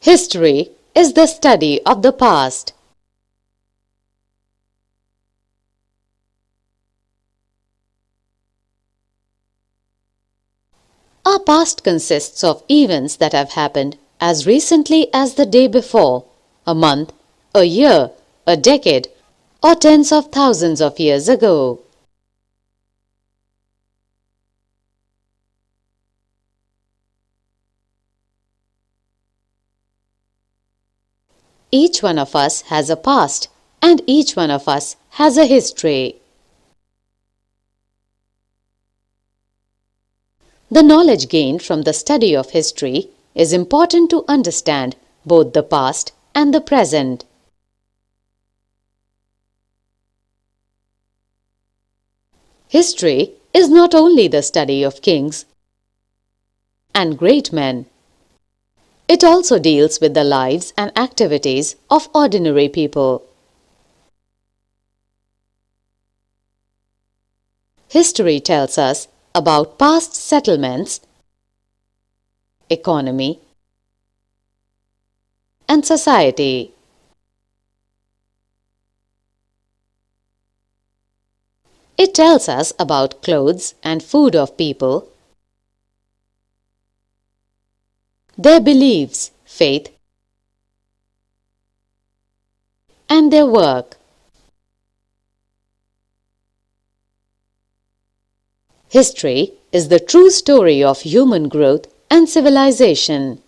History is the study of the past. Our past consists of events that have happened as recently as the day before, a month, a year, a decade, or tens of thousands of years ago. Each one of us has a past, and each one of us has a history. The knowledge gained from the study of history is important to understand both the past and the present. History is not only the study of kings and great men. It also deals with the lives and activities of ordinary people. History tells us about past settlements, economy, and society. It tells us about clothes and food of people, their beliefs, faith, and their work. History is the true story of human growth and civilization.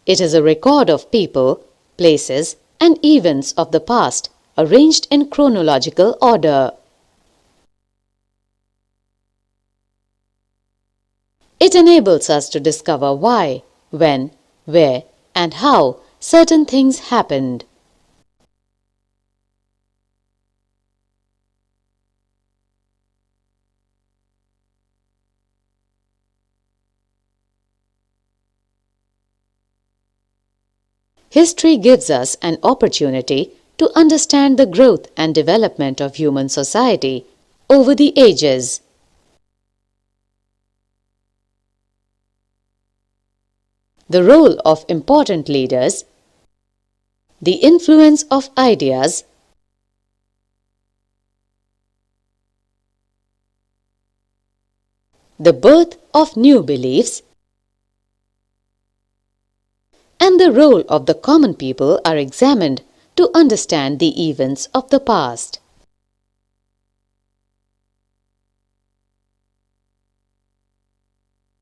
It is a record of people, places, and events of the past, arranged in chronological order. It enables us to discover why, when, where, and how certain things happened. History gives us an opportunity to understand the growth and development of human society over the ages. The role of important leaders, the influence of ideas, the birth of new beliefs, and the role of the common people are examined to understand the events of the past.